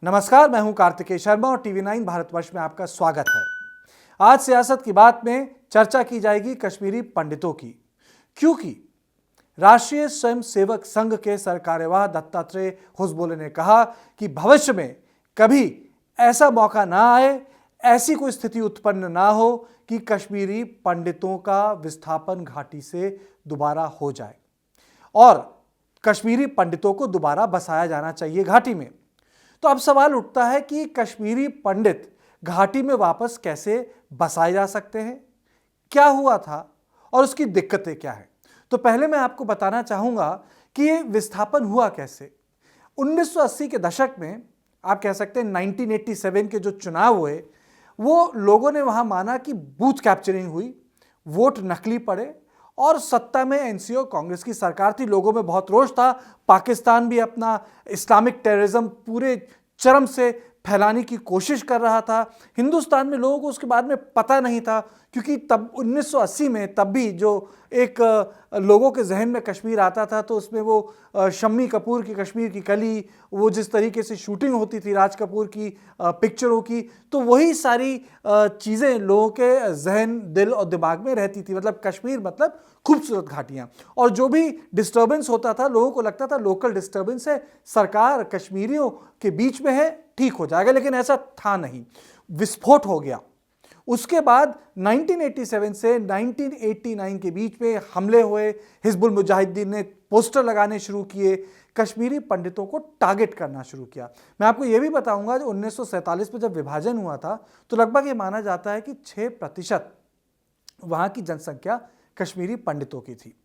नमस्कार, मैं हूं कार्तिकेय शर्मा और टीवी9 भारतवर्ष में आपका स्वागत है। आज सियासत की बात में चर्चा की जाएगी कश्मीरी पंडितों की, क्योंकि राष्ट्रीय स्वयंसेवक संघ के सरकार्यवाह दत्तात्रेय होसबोले ने कहा कि भविष्य में कभी ऐसा मौका ना आए, ऐसी कोई स्थिति उत्पन्न ना हो कि कश्मीरी पंडितों का विस्थापन घाटी से दोबारा हो जाए और कश्मीरी पंडितों को दोबारा बसाया जाना चाहिए घाटी में। तो अब सवाल उठता है कि कश्मीरी पंडित घाटी में वापस कैसे बसाए जा सकते हैं, क्या हुआ था और उसकी दिक्कतें क्या हैं। तो पहले मैं आपको बताना चाहूंगा कि ये विस्थापन हुआ कैसे। 1980 के दशक में, आप कह सकते हैं 1987 के जो चुनाव हुए, वो लोगों ने वहां माना कि बूथ कैप्चरिंग हुई, वोट नकली पड़े और सत्ता में एनसी और कांग्रेस की सरकार थी। लोगों में बहुत रोष था। पाकिस्तान भी अपना इस्लामिक टेररिज्म पूरे चरम से फैलाने की कोशिश कर रहा था। हिंदुस्तान में लोगों को उसके बारे में पता नहीं था, क्योंकि तब 1980 में तब भी जो एक लोगों के जहन में कश्मीर आता था तो उसमें वो शम्मी कपूर की कश्मीर की कली, वो जिस तरीके से शूटिंग होती थी राज कपूर की पिक्चरों की, तो वही सारी चीज़ें लोगों के जहन, दिल और दिमाग में रहती थी। मतलब कश्मीर मतलब खूबसूरत घाटियाँ, और जो भी डिस्टर्बेंस होता था लोगों को लगता था लोकल डिस्टर्बेंस है, सरकार कश्मीरियों के बीच में है, ठीक हो जाएगा। लेकिन ऐसा था नहीं, विस्फोट हो गया। उसके बाद 1987 से 1989 के बीच में हमले हुए, हिजबुल मुजाहिदीन ने पोस्टर लगाने शुरू किए, कश्मीरी पंडितों को टारगेट करना शुरू किया। मैं आपको यह भी बताऊंगा, जो 1947 में जब विभाजन हुआ था तो लगभग ये माना जाता है कि 6% वहां की जनसंख्या कश्मीरी पंडितों की थी।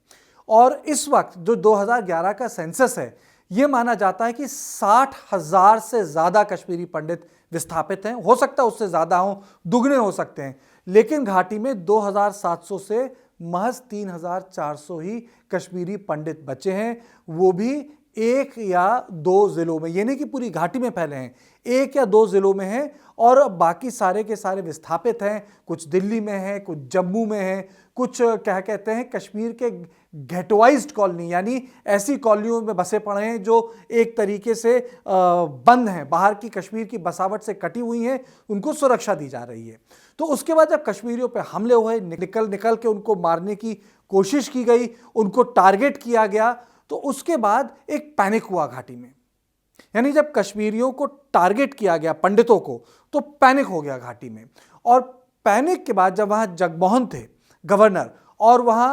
और इस वक्त जो 2011 का सेंसस है, यह माना जाता है कि 60,000 से ज्यादा कश्मीरी पंडित विस्थापित हैं। हो सकता है उससे ज्यादा हो, दुगने हो सकते हैं, लेकिन घाटी में 2,700 से महज 3,400 ही कश्मीरी पंडित बचे हैं, वो भी 1 या 2 जिलों में। ये नहीं कि पूरी घाटी में फैले हैं, 1 या 2 जिलों में हैं, और बाकी सारे के सारे विस्थापित हैं। कुछ दिल्ली में हैं, कुछ जम्मू में हैं, कुछ क्या कहते हैं कश्मीर के गेटवाइज्ड कॉलोनी, यानी ऐसी कॉलोनियों में बसे पड़े हैं जो एक तरीके से बंद हैं, बाहर की कश्मीर की बसावट से कटी हुई हैं, उनको सुरक्षा दी जा रही है। तो उसके बाद जब कश्मीरियों पे हमले हुए, निकल के उनको मारने की कोशिश की गई, उनको टारगेट किया गया, तो उसके बाद एक पैनिक हुआ घाटी में। यानी जब कश्मीरियों को टारगेट किया गया, पंडितों को, तो पैनिक हो गया घाटी में। और पैनिक के बाद जब वहां जगमोहन थे गवर्नर और वहां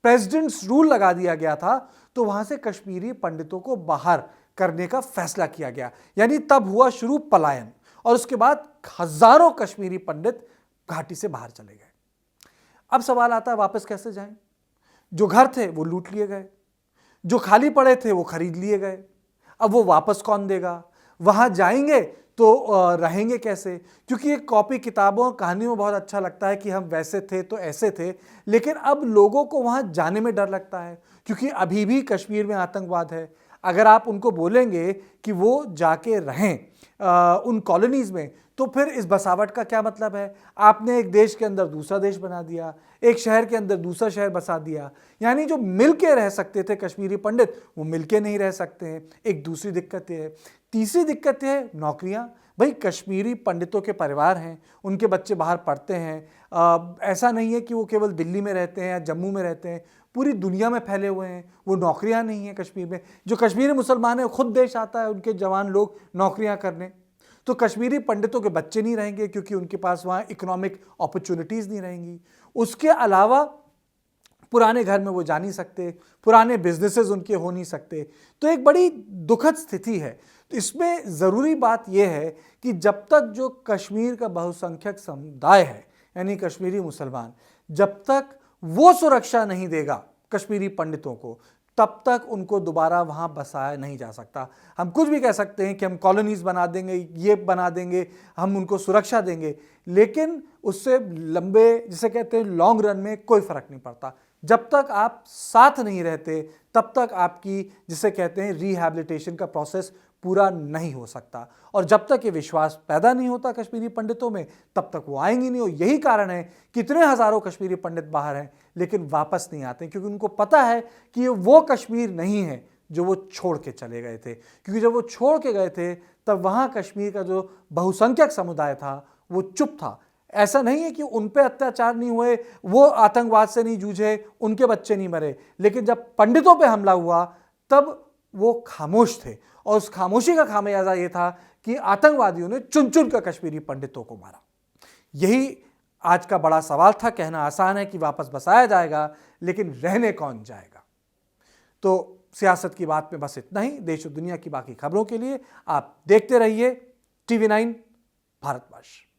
प्रेसिडेंट्स रूल लगा दिया गया था, तो वहां से कश्मीरी पंडितों को बाहर करने का फैसला किया गया। यानी तब हुआ शुरू पलायन, और उसके बाद हजारों कश्मीरी पंडित घाटी से बाहर चले गए। अब सवाल आता है वापस कैसे जाएं? जो घर थे वो लूट लिए गए, जो खाली पड़े थे वो खरीद लिए गए। अब वो वापस कौन देगा? वहां जाएंगे तो रहेंगे कैसे? क्योंकि एक कॉपी किताबों और कहानियों में बहुत अच्छा लगता है कि हम वैसे थे तो ऐसे थे, लेकिन अब लोगों को वहां जाने में डर लगता है, क्योंकि अभी भी कश्मीर में आतंकवाद है। अगर आप उनको बोलेंगे कि वो जाके रहें उन कॉलोनीज में, तो फिर इस बसावट का क्या मतलब है? आपने एक देश के अंदर दूसरा देश बना दिया, एक शहर के अंदर दूसरा शहर बसा दिया। यानी जो मिलके रह सकते थे कश्मीरी पंडित, वो मिलके नहीं रह सकते हैं। एक दूसरी दिक्कत है। तीसरी दिक्कत है नौकरियां। भाई कश्मीरी पंडितों के परिवार हैं, उनके बच्चे बाहर पढ़ते हैं। ऐसा नहीं है कि वो केवल दिल्ली में रहते हैं या जम्मू में रहते हैं, पूरी दुनिया में फैले हुए हैं। वो नौकरियां नहीं है कश्मीर में। जो कश्मीरी मुसलमान है खुद देश आता है उनके जवान लोग नौकरियां करने, तो कश्मीरी पंडितों के बच्चे नहीं रहेंगे, क्योंकि उनके पास वहां इकोनॉमिक अपॉर्चुनिटीज नहीं रहेंगी। उसके अलावा पुराने घर में वो जा नहीं सकते, पुराने बिजनेसेस उनके हो नहीं सकते। तो एक बड़ी दुखद स्थिति है। तो इसमें जरूरी बात यह है कि जब तक जो कश्मीर का बहुसंख्यक समुदाय है, यानी कश्मीरी मुसलमान, जब तक वो सुरक्षा नहीं देगा कश्मीरी पंडितों को, तब तक उनको दोबारा वहां बसाया नहीं जा सकता। हम कुछ भी कह सकते हैं कि हम कॉलोनीज बना देंगे, ये बना देंगे, हम उनको सुरक्षा देंगे, लेकिन उससे लंबे, जिसे कहते हैं लॉन्ग रन में, कोई फर्क नहीं पड़ता। जब तक आप साथ नहीं रहते, तब तक आपकी, जिसे कहते हैं रिहैबिलिटेशन का प्रोसेस पूरा नहीं हो सकता। और जब तक ये विश्वास पैदा नहीं होता कश्मीरी पंडितों में, तब तक वो आएंगे नहीं। और यही कारण है कि इतने हजारों कश्मीरी पंडित बाहर हैं लेकिन वापस नहीं आते, क्योंकि उनको पता है कि ये वो कश्मीर नहीं है जो वो छोड़ के चले गए थे, क्योंकि जब वो छोड़ के गए थे तब वहाँ कश्मीर का जो बहुसंख्यक समुदाय था वो चुप था। ऐसा नहीं है कि उन पे अत्याचार नहीं हुए, वो आतंकवाद से नहीं जूझे, उनके बच्चे नहीं मरे, लेकिन जब पंडितों पे हमला हुआ तब वो खामोश थे। और उस खामोशी का खामियाजा ये था कि आतंकवादियों ने चुन चुन कर कश्मीरी पंडितों को मारा। यही आज का बड़ा सवाल था। कहना आसान है कि वापस बसाया जाएगा, लेकिन रहने कौन जाएगा। तो सियासत की बात में बस इतना ही। देश और दुनिया की बाकी खबरों के लिए आप देखते रहिए TV9 भारतवर्ष।